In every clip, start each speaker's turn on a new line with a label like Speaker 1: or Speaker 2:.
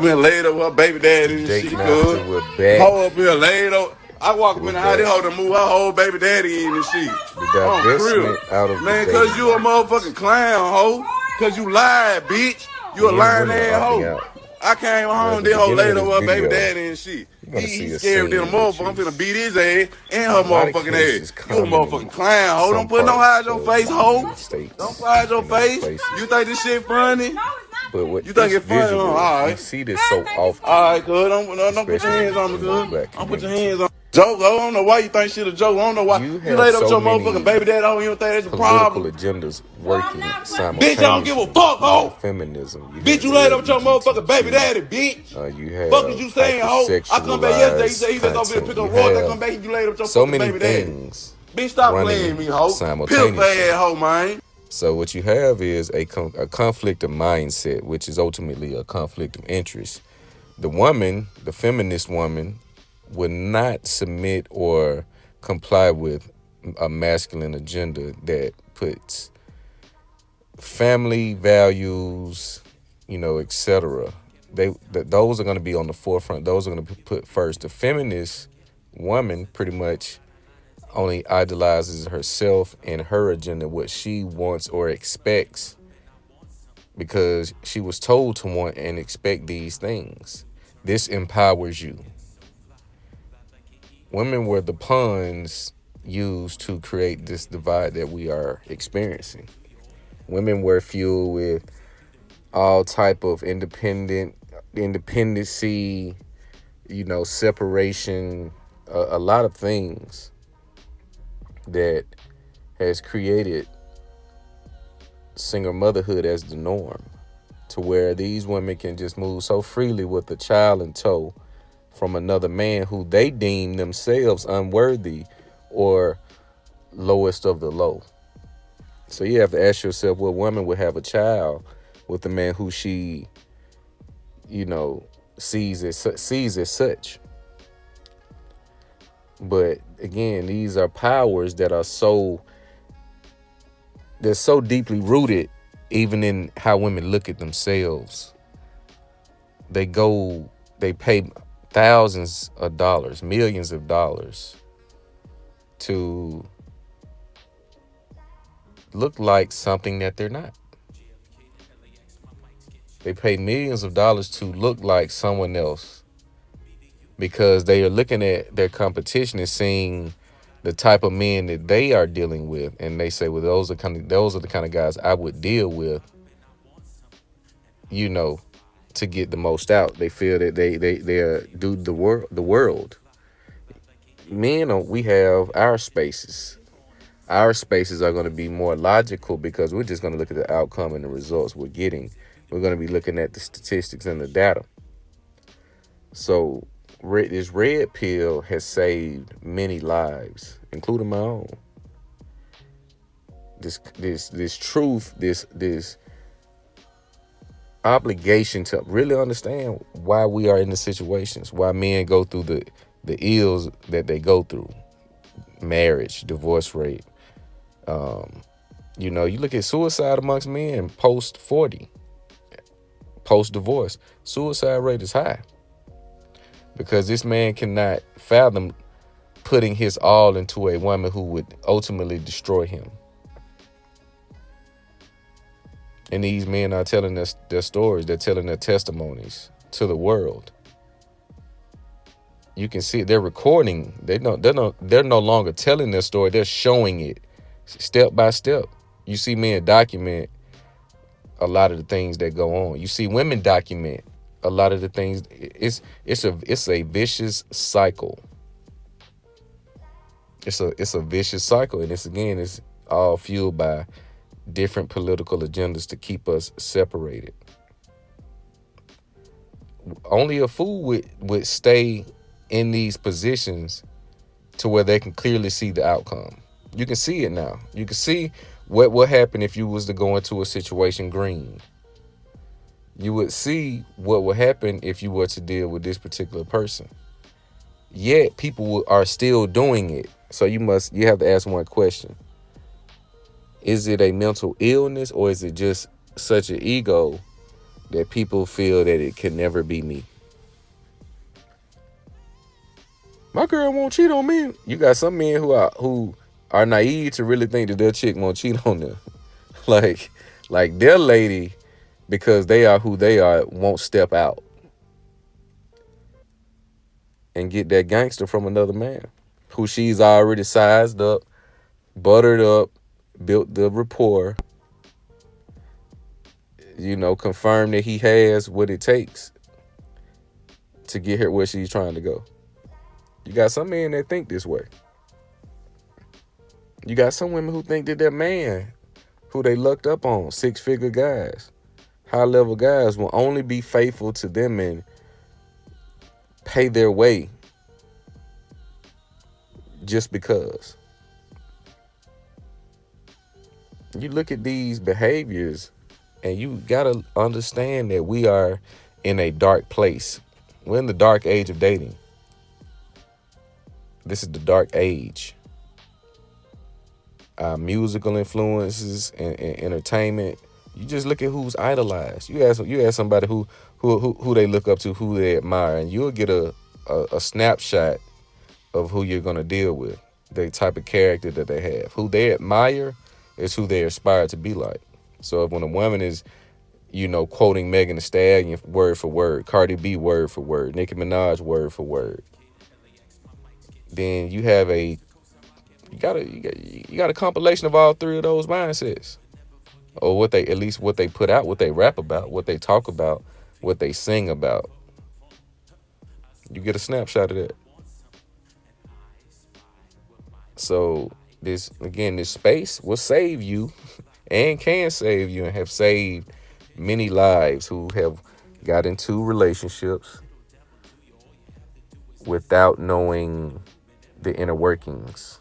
Speaker 1: Been laid up with her baby daddy and
Speaker 2: Jake
Speaker 1: shit, cuz.
Speaker 2: Master, we're back.
Speaker 1: Hoe up here laid up. I walk up
Speaker 2: We're
Speaker 1: in the house, this
Speaker 2: back.
Speaker 1: hoe to move her whole baby daddy in and shit.
Speaker 2: The
Speaker 1: On crib.
Speaker 2: divestment out of the
Speaker 1: Man, cause
Speaker 2: dating
Speaker 1: you a
Speaker 2: market.
Speaker 1: motherfucking clown, hoe. Cause you lied, bitch. You a
Speaker 2: Men and
Speaker 1: lying
Speaker 2: women are
Speaker 1: ass
Speaker 2: opting
Speaker 1: hoe.
Speaker 2: out.
Speaker 1: I came
Speaker 2: Well, at
Speaker 1: home,
Speaker 2: the
Speaker 1: this hoe
Speaker 2: beginning
Speaker 1: laid
Speaker 2: of
Speaker 1: up
Speaker 2: this
Speaker 1: with her baby
Speaker 2: video,
Speaker 1: daddy and shit.
Speaker 2: you're going to
Speaker 1: He
Speaker 2: see a
Speaker 1: scared than a
Speaker 2: scene which
Speaker 1: motherfucker. I'm finna
Speaker 2: is,
Speaker 1: beat his ass and
Speaker 2: in
Speaker 1: her
Speaker 2: a lot of
Speaker 1: motherfucking ass.
Speaker 2: cases,
Speaker 1: You a
Speaker 2: common
Speaker 1: motherfucking
Speaker 2: in
Speaker 1: clown, hoe.
Speaker 2: some
Speaker 1: Don't put no
Speaker 2: parts
Speaker 1: eyes on your
Speaker 2: of
Speaker 1: face,
Speaker 2: the
Speaker 1: hoe.
Speaker 2: United
Speaker 1: Don't
Speaker 2: States,
Speaker 1: put eyes on your face.
Speaker 2: places.
Speaker 1: You think this shit funny?
Speaker 2: But with
Speaker 1: You think
Speaker 2: this
Speaker 1: it funny, huh?
Speaker 2: visual, we
Speaker 1: Alright.
Speaker 2: see this so
Speaker 1: Alright,
Speaker 2: often,
Speaker 1: cuz. Don't put your
Speaker 2: especially
Speaker 1: hands on me,
Speaker 2: in the
Speaker 1: cuz.
Speaker 2: black
Speaker 1: Don't put your
Speaker 2: community.
Speaker 1: hands on me. Joke, I don't know why you think shit a joke. I don't know why.
Speaker 2: You
Speaker 1: You
Speaker 2: have
Speaker 1: laid up with
Speaker 2: so
Speaker 1: your motherfucking
Speaker 2: many
Speaker 1: baby daddy, I don't even think that's a
Speaker 2: political
Speaker 1: problem.
Speaker 2: agendas working
Speaker 1: Bitch, I don't give a
Speaker 2: simultaneously.
Speaker 1: fuck,
Speaker 2: You have
Speaker 1: hoe.
Speaker 2: feminism, you
Speaker 1: Bitch,
Speaker 2: have
Speaker 1: you laid up with your motherfucking baby
Speaker 2: LGBTQ,
Speaker 1: daddy, bitch.
Speaker 2: you
Speaker 1: Fuck is
Speaker 2: have
Speaker 1: you saying, hoe? I come back yesterday,
Speaker 2: hypersexualized
Speaker 1: he said over here to
Speaker 2: content.
Speaker 1: pick
Speaker 2: You
Speaker 1: up Royce. I come
Speaker 2: have
Speaker 1: back, you laid up with your
Speaker 2: so
Speaker 1: fucking
Speaker 2: many
Speaker 1: baby daddy.
Speaker 2: things
Speaker 1: Bitch, stop playing
Speaker 2: running
Speaker 1: me, hoe. Pitiful
Speaker 2: simultaneously.
Speaker 1: ass hoe, man.
Speaker 2: So what you have is a conflict of mindset, which is ultimately a conflict of interest. The woman, the feminist woman, would not submit or comply with a masculine agenda that puts family values, etc. Those are going to be on the forefront. Those are going to be put first. The feminist woman pretty much only idolizes herself and her agenda, what she wants or expects, because she was told to want and expect these things. This empowers you. Women were the pawns used to create this divide that we are experiencing. Women were fueled with all type of independency, separation, a lot of things that has created single motherhood as the norm, to where these women can just move so freely with a child in tow from another man who they deem themselves unworthy or lowest of the low. So you have to ask yourself, what woman would have a child with a man who she, sees as such? But again, these are powers that are they're so deeply rooted, even in how women look at themselves. They pay thousands of dollars, millions of dollars to look like something that they're not. They pay millions of dollars to look like someone else because they are looking at their competition and seeing the type of men that they are dealing with, and they say, well, those are the kind of guys I would deal with, to get the most out. They feel that they do the world. Men, we have our spaces. Our spaces are going to be more logical because we're just going to look at the outcome and the results we're getting. We're going to be looking at the statistics and the data. So this red pill has saved many lives, including my own. This truth, this obligation to really understand why we are in the situations, why men go through the ills that they go through: marriage, divorce rate. You look at suicide amongst men post 40, post divorce. Suicide rate is high because this man cannot fathom putting his all into a woman who would ultimately destroy him. And these men are telling us their stories. They're telling their testimonies to the world. You can see they're recording. They're no longer telling their story. They're showing it step by step. You see men document a lot of the things that go on. You see women document a lot of the things. It's a vicious cycle. It's a vicious cycle, and it's all fueled by different political agendas to keep us separated. Only a fool would stay in these positions to where they can clearly see the outcome. You can see it now. You can see what would happen if you was to go into a situation green. You would see what would happen if you were to deal with this particular person. Yet people are still doing it. So you have to ask one question. Is it a mental illness, or is it just such an ego that people feel that it can never be me. My girl won't cheat on me. You got some men who are naive to really think that their chick won't cheat on them. like like their lady, because they are who they are, won't step out and get that gangster from another man who she's already sized up, buttered up, built the rapport, confirmed that he has what it takes to get her where she's trying to go. You got some men that think this way. You got some women who think that their man, who they looked up on, six-figure guys, high-level guys, will only be faithful to them and pay their way just because. You look at these behaviors and you gotta understand that we are in a dark place. We're in the dark age of dating. This is the dark age. Musical influences and entertainment. You just look at who's idolized. You ask somebody who they look up to, who they admire, and you'll get a snapshot of who you're gonna deal with, the type of character that they have. Who they admire is who they aspire to be like. So if when a woman is, quoting Megan Thee Stallion word for word, Cardi B word for word, Nicki Minaj word for word, then you have you got a compilation of all three of those mindsets, or what they put out, what they rap about, what they talk about, what they sing about. You get a snapshot of that. So this space will save you and can save you and have saved many lives who have got into relationships without knowing the inner workings,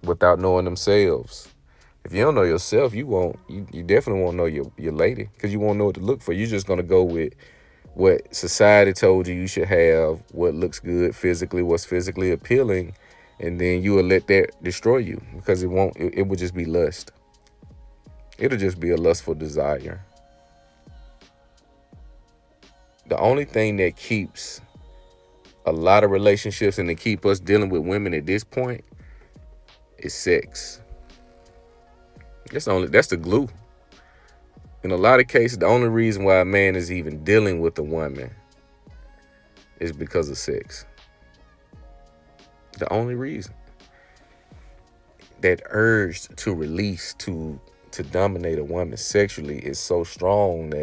Speaker 2: without knowing themselves. If you don't know yourself, you definitely won't know your lady, because you won't know what to look for. You're just gonna go with what society told you should have, what looks good physically, what's physically appealing, and then you will let that destroy you, because it would just be lust. It'll just be a lustful desire. The only thing that keeps a lot of relationships and to keep us dealing with women at this point is sex. That's the glue. In a lot of cases, the only reason why a man is even dealing with a woman is because of sex. The only reason. That urge to release, to dominate a woman sexually is so strong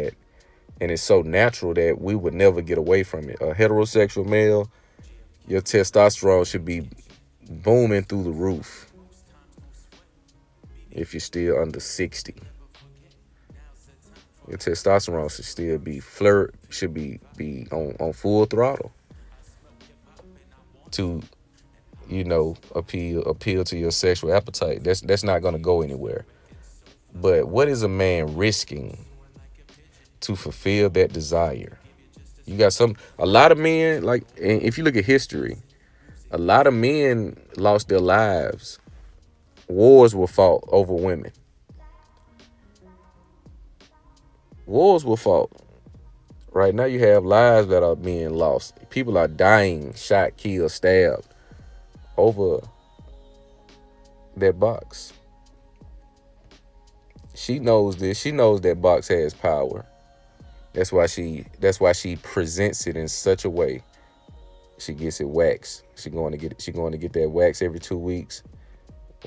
Speaker 2: and it's so natural that we would never get away from it. A heterosexual male, your testosterone should be booming through the roof if you're still under 60. Your testosterone should still be on full throttle to appeal to your sexual appetite. That's not going to go anywhere. But what is a man risking to fulfill that desire? You got a lot of men, like, and if you look at history, a lot of men lost their lives. Wars were fought over women. Wars were fought. Right now you have lives that are being lost. People are dying, shot, killed, stabbed over that box. She knows this. She knows that box has power. That's why she presents it in such a way. She gets it waxed. She going to get that wax every 2 weeks.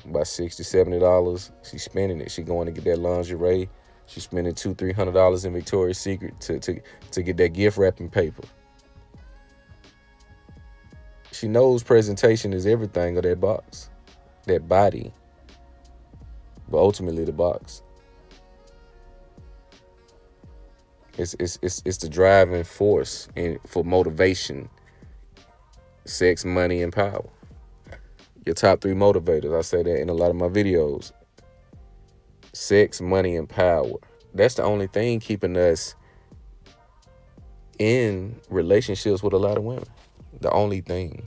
Speaker 2: About $60, $70. She's spending it. She going to get that lingerie. She's spending $200-$300 in Victoria's Secret to get that gift wrapping paper. She knows presentation is everything of that box, that body, but ultimately the box. It's the driving force for motivation, sex, money, and power. Your top 3 motivators. I say that in a lot of my videos. Sex, money, and power. That's the only thing keeping us in relationships with a lot of women. The only thing.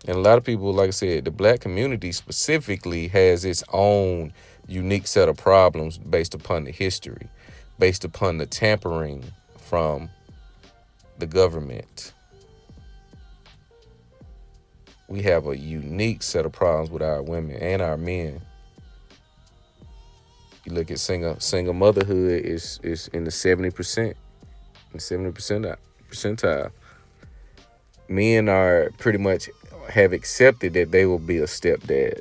Speaker 2: And a lot of people, like I said, the black community specifically has its own unique set of problems based upon the history. based upon the tampering from the government. We have a unique set of problems with our women and our men. You look at single motherhood is in the 70%, in 70% percentile. Men are pretty much have accepted that they will be a stepdad.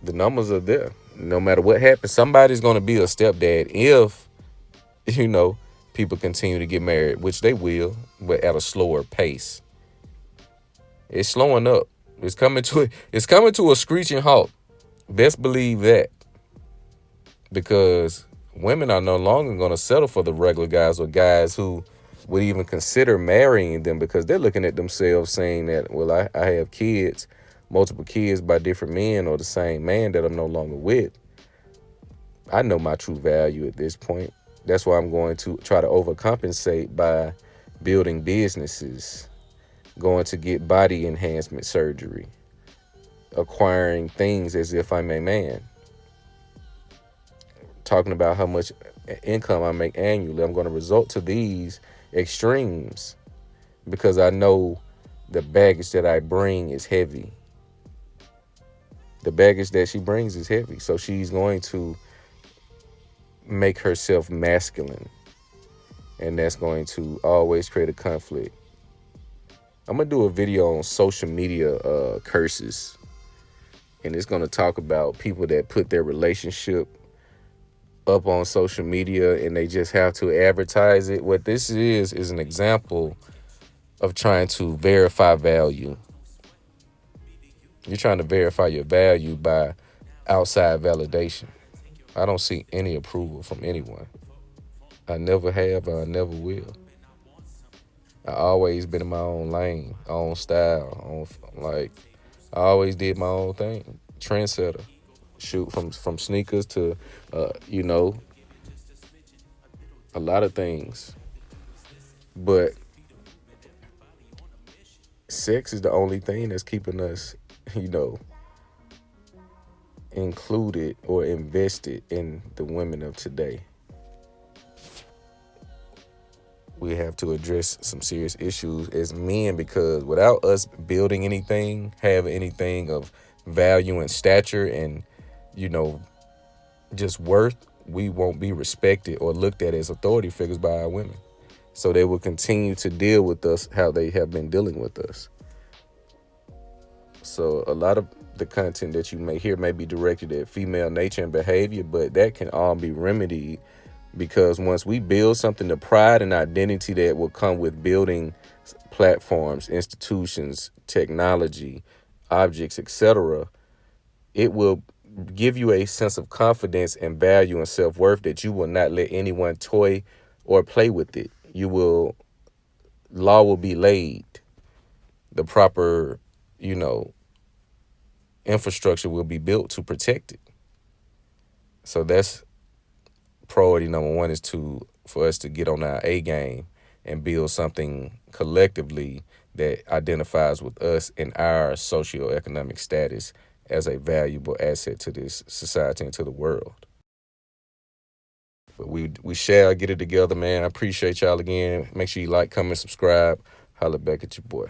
Speaker 2: The numbers are there. No matter what happens, somebody's going to be a stepdad if, you know, people continue to get married, which they will, but at a slower pace. It's slowing up. It's coming to a screeching halt. Best believe that. Because women are no longer going to settle for the regular guys or guys who would even consider marrying them, because they're looking at themselves saying that, well, I have kids, multiple kids by different men or the same man that I'm no longer with. I know my true value at this point. That's why I'm going to try to overcompensate by building businesses, going to get body enhancement surgery, acquiring things as if I'm a man, talking about how much income I make annually. I'm going to resort to these extremes because I know the baggage that I bring is heavy. The baggage that she brings is heavy. So she's going to make herself masculine. And that's going to always create a conflict. I'm going to do a video on social media curses. And it's going to talk about people that put their relationship up on social media and they just have to advertise it. What this is an example of trying to verify value. You're trying to verify your value by outside validation. I don't see any approval from anyone. I never have, and I never will. I always been in my own lane, own style, I always did my own thing. Trendsetter. Shoot from sneakers to you know, a lot of things. But sex is the only thing that's keeping us, you know, included or invested in the women of today. We have to address some serious issues as men, because without us building anything, having anything of value and stature and, you know, just worth, we won't be respected or looked at as authority figures by our women. So they will continue to deal with us how they have been dealing with us. So a lot of the content that you may hear may be directed at female nature and behavior, but that can all be remedied, because once we build something, the pride and identity that will come with building platforms, institutions, technology, objects, etc., it will give you a sense of confidence and value and self-worth that you will not let anyone toy or play with it. Law will be laid. The proper, you know, infrastructure will be built to protect it. So that's priority number one, is for us to get on our A game and build something collectively that identifies with us and our socioeconomic status as a valuable asset to this society and to the world. But we shall get it together, man. I appreciate y'all again. Make sure you like, comment, subscribe. Holla back at your boy.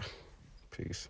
Speaker 2: Peace.